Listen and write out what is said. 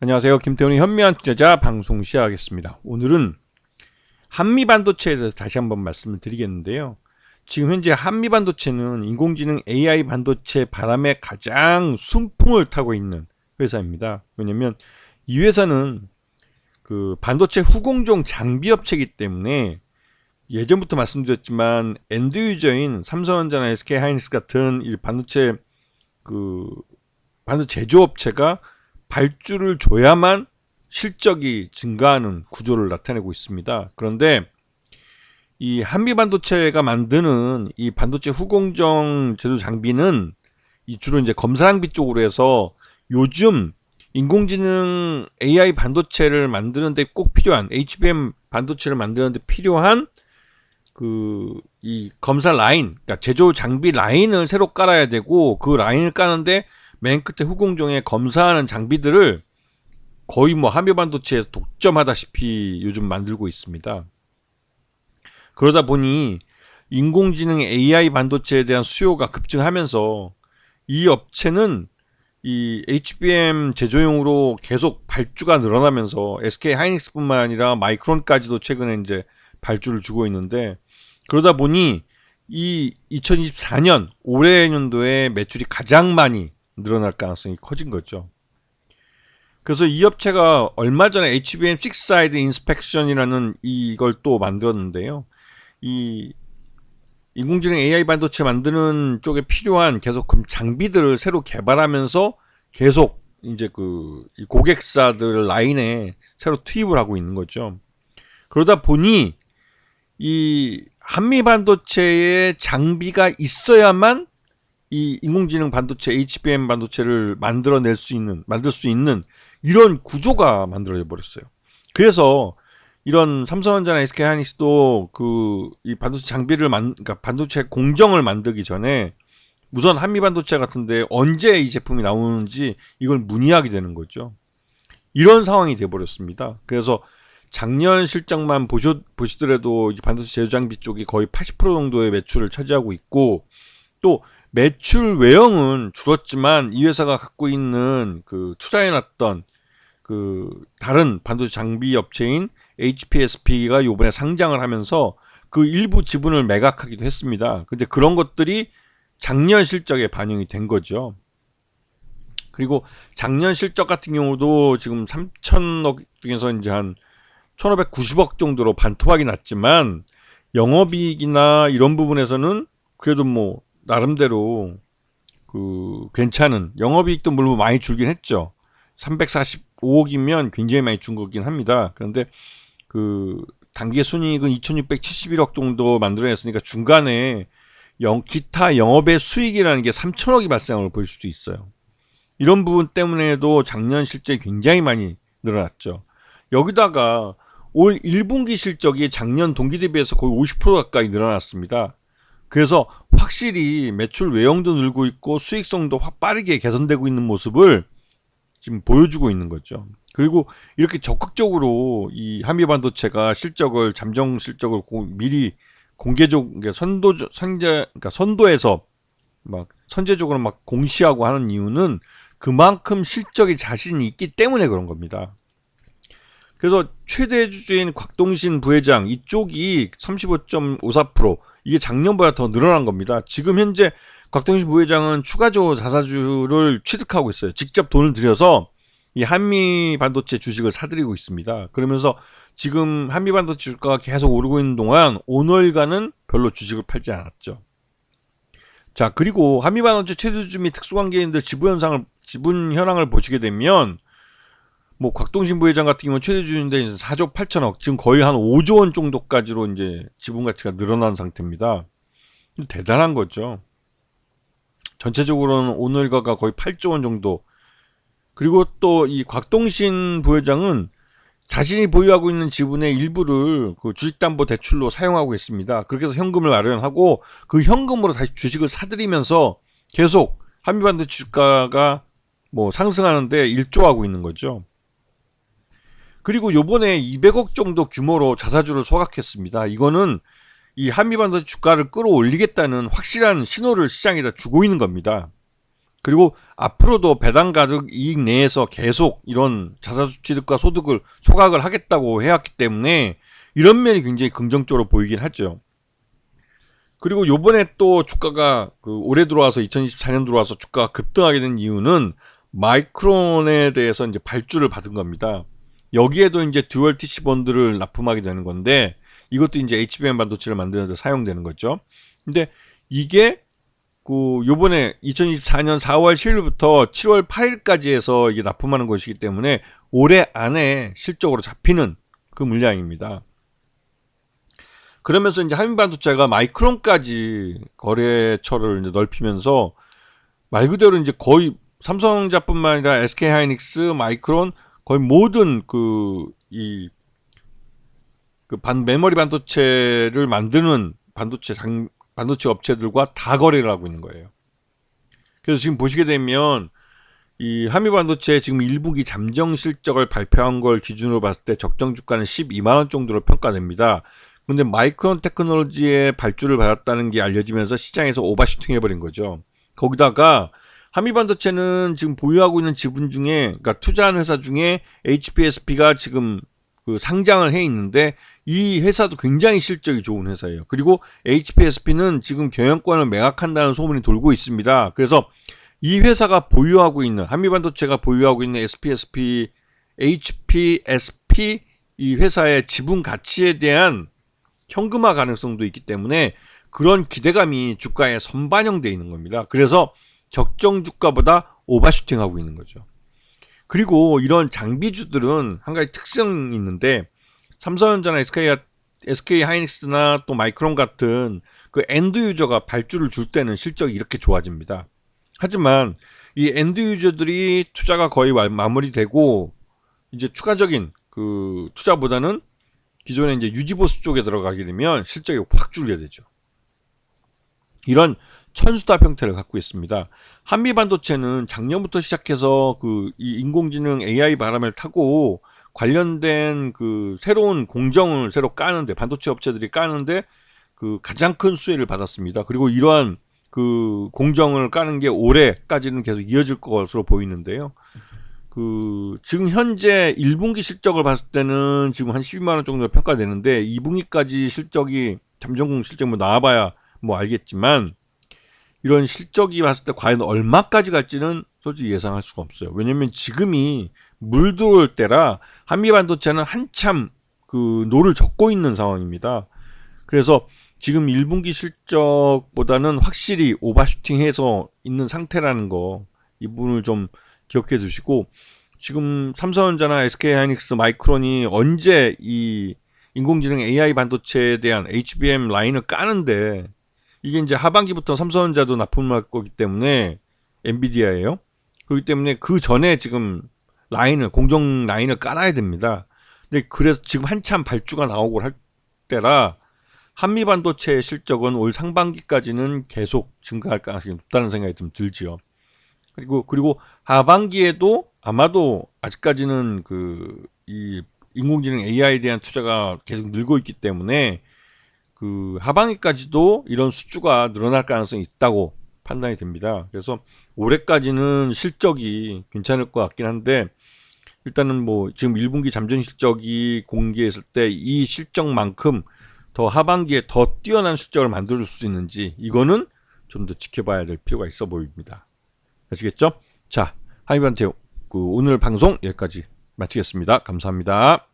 안녕하세요. 김태훈의 현미한 투자자 방송 시작하겠습니다. 오늘은 한미반도체에 대해서 다시 한번 말씀을 드리겠는데요. 지금 현재 한미반도체는 인공지능 AI 반도체 바람에 가장 순풍을 타고 있는 회사입니다. 왜냐면 이 회사는 그 반도체 후공정 장비 업체이기 때문에 예전부터 말씀드렸지만 엔드 유저인 삼성전자나 SK하이닉스 같은 이 반도체 제조업체가 발주를 줘야만 실적이 증가하는 구조를 나타내고 있습니다. 그런데 이 한미반도체가 만드는 이 반도체 후공정 제조 장비는 주로 이제 검사 장비 쪽으로 해서 요즘 인공지능 AI 반도체를 만드는데 꼭 필요한 HBM 반도체를 만드는데 필요한 이 검사 라인, 그러니까 제조 장비 라인을 새로 깔아야 되고, 그 라인을 까는데 맨 끝에 후공정에 검사하는 장비들을 거의 뭐 한미반도체에서 독점하다시피 요즘 만들고 있습니다. 그러다 보니 인공지능 AI 반도체에 대한 수요가 급증하면서 이 업체는 이 HBM 제조용으로 계속 발주가 늘어나면서 SK하이닉스뿐만 아니라 마이크론까지도 최근에 이제 발주를 주고 있는데, 그러다 보니 이 2024년 올해 연도에 매출이 가장 많이 늘어날 가능성이 커진 거죠. 그래서 이 업체가 얼마 전에 HBM6 Side Inspection이라는 이걸 또 만들었는데요. 이 인공지능 AI 반도체 만드는 쪽에 필요한 계속 장비들을 새로 개발하면서 계속 이제 이 고객사들 라인에 새로 투입을 하고 있는 거죠. 그러다 보니 이 한미 반도체의 장비가 있어야만 이 인공지능 반도체 HBM 반도체를 만들 수 있는 이런 구조가 만들어져 버렸어요. 그래서 이런 삼성전자나 SK하이닉스도 이 반도체 장비를 그러니까 반도체 공정을 만들기 전에 우선 한미 반도체 같은데 언제 이 제품이 나오는지 이걸 문의하게 되는 거죠. 이런 상황이 돼 버렸습니다. 그래서 작년 실적만 보시더라도 이 반도체 제조 장비 쪽이 거의 80% 정도의 매출을 차지하고 있고, 또 매출 외형은 줄었지만 이 회사가 갖고 있는 투자해놨던 다른 반도체 장비 업체인 HPSP가 요번에 상장을 하면서 그 일부 지분을 매각하기도 했습니다. 근데 그런 것들이 작년 실적에 반영이 된 거죠. 그리고 작년 실적 같은 경우도 지금 3천억 중에서 이제 한 1590억 정도로 반토막이 났지만 영업이익이나 이런 부분에서는 그래도 뭐 나름대로 괜찮은, 영업이익도 물론 많이 줄긴 했죠. 345억이면 굉장히 많이 준 거긴 합니다. 그런데 단기 순이익은 2671억 정도 만들어냈으니까 중간에 기타 영업의 수익이라는 게 3천억이 발생을 보실 수 있어요. 이런 부분 때문에도 작년 실적이 굉장히 많이 늘어났죠. 여기다가 올 1분기 실적이 작년 동기 대비해서 거의 50% 가까이 늘어났습니다. 그래서 확실히 매출 외형도 늘고 있고 수익성도 빠르게 개선되고 있는 모습을 지금 보여주고 있는 거죠. 그리고 이렇게 적극적으로 이 한미반도체가 잠정 실적을 미리 공개적, 선도해서 막 선제적으로 막 공시하고 하는 이유는 그만큼 실적에 자신이 있기 때문에 그런 겁니다. 그래서 최대 주주인 곽동신 부회장 이쪽이 35.54%, 이게 작년보다 더 늘어난 겁니다. 지금 현재 곽동신 부회장은 추가적으로 자사주를 취득하고 있어요. 직접 돈을 들여서 이 한미 반도체 주식을 사들이고 있습니다. 그러면서 지금 한미 반도체 주가가 계속 오르고 있는 동안 오늘가는 별로 주식을 팔지 않았죠. 자, 그리고 한미 반도체 최대주주 및 특수관계인들 지분 현황을 보시게 되면 뭐 곽동신 부회장 같은 경우는 최대주주인데 4조 8천억, 지금 거의 한 5조 원 정도까지로 이제 지분 가치가 늘어난 상태입니다. 대단한 거죠. 전체적으로는 오늘가가 거의 8조 원 정도. 그리고 또 이 곽동신 부회장은 자신이 보유하고 있는 지분의 일부를 주식담보대출로 사용하고 있습니다. 그렇게 해서 현금을 마련하고 그 현금으로 다시 주식을 사들이면서 계속 한미반도체 주가가 뭐 상승하는데 일조하고 있는 거죠. 그리고 요번에 200억 정도 규모로 자사주를 소각했습니다. 이거는 이 한미반도체 주가를 끌어올리겠다는 확실한 신호를 시장에다 주고 있는 겁니다. 그리고 앞으로도 배당 가득 이익 내에서 계속 이런 자사주취득과 소득을 소각을 하겠다고 해왔기 때문에 이런 면이 굉장히 긍정적으로 보이긴 하죠. 그리고 요번에 또 주가가 올해 들어와서 2024년 들어와서 주가가 급등하게 된 이유는 마이크론에 대해서 이제 발주를 받은 겁니다. 여기에도 이제 듀얼 TC 본드를 납품하게 되는 건데 이것도 이제 HBM 반도체를 만드는 데 사용되는 거죠. 근데 이게 요번에 2024년 4월 10일부터 7월 8일까지 해서 이게 납품하는 것이기 때문에 올해 안에 실적으로 잡히는 그 물량입니다. 그러면서 이제 한미반도체가 마이크론까지 거래처를 이제 넓히면서 말 그대로 이제 거의 삼성전자뿐만 아니라 SK하이닉스, 마이크론 거의 모든 메모리 반도체를 만드는 반도체 업체들과 다 거래를 하고 있는 거예요. 그래서 지금 보시게 되면 이 한미반도체 지금 1분기 잠정 실적을 발표한 걸 기준으로 봤을 때 적정 주가는 12만 원 정도로 평가됩니다. 근데 마이크론 테크놀로지의 발주를 받았다는 게 알려지면서 시장에서 오버슈팅 해버린 거죠. 거기다가 한미반도체는 지금 보유하고 있는 지분 중에, 그러니까 투자한 회사 중에 HPSP가 지금 상장을 해 있는데 이 회사도 굉장히 실적이 좋은 회사예요. 그리고 HPSP는 지금 경영권을 매각한다는 소문이 돌고 있습니다. 그래서 이 회사가 보유하고 있는, 한미반도체가 보유하고 있는 HPSP 이 회사의 지분 가치에 대한 현금화 가능성도 있기 때문에 그런 기대감이 주가에 선반영되어 있는 겁니다. 그래서 적정 주가보다 오버슈팅하고 있는 거죠. 그리고 이런 장비주들은 한 가지 특성이 있는데 삼성전자나 SK하이닉스나 또 마이크론 같은 그 엔드 유저가 발주를 줄 때는 실적이 이렇게 좋아집니다. 하지만 이 엔드 유저들이 투자가 거의 마무리되고 이제 추가적인 투자보다는 기존에 이제 유지보수 쪽에 들어가게 되면 실적이 확 줄게 되죠. 이런 천수답 형태를 갖고 있습니다. 한미반도체는 작년부터 시작해서 이 인공지능 AI 바람을 타고 관련된 새로운 공정을 새로 까는데, 반도체 업체들이 까는데 가장 큰 수혜를 받았습니다. 그리고 이러한 공정을 까는 게 올해까지는 계속 이어질 것으로 보이는데요. 지금 현재 1분기 실적을 봤을 때는 지금 한 12만 원 정도 평가되는데 2분기까지 실적이 잠정 실적 나와봐야 알겠지만 이런 실적이 봤을 때 과연 얼마까지 갈지는 솔직히 예상할 수가 없어요. 왜냐면 지금이 물 들어올 때라 한미반도체는 한참 노를 젓고 있는 상황입니다. 그래서 지금 1분기 실적보다는 확실히 오버슈팅해서 있는 상태라는 거, 이 부분을 좀 기억해 두시고, 지금 삼성전자나 SK하이닉스, 마이크론이 언제 이 인공지능 AI 반도체에 대한 HBM 라인을 까는데, 이게 이제 하반기부터 삼성전자도 납품을 할 거기 때문에 엔비디아예요. 그렇기 때문에 그 전에 지금 공정 라인을 깔아야 됩니다. 근데 그래서 지금 한참 발주가 나오고 할 때라 한미 반도체의 실적은 올 상반기까지는 계속 증가할 가능성이 높다는 생각이 좀 들지요. 그리고 하반기에도 아마도 아직까지는 이 인공지능 AI에 대한 투자가 계속 늘고 있기 때문에 하반기까지도 이런 수주가 늘어날 가능성이 있다고 판단이 됩니다. 그래서 올해까지는 실적이 괜찮을 것 같긴 한데, 일단은 지금 1분기 잠정 실적이 공개했을 때 이 실적만큼 더 하반기에 더 뛰어난 실적을 만들 수 있는지, 이거는 좀 더 지켜봐야 될 필요가 있어 보입니다. 아시겠죠? 자, 한미반도체 오늘 방송 여기까지 마치겠습니다. 감사합니다.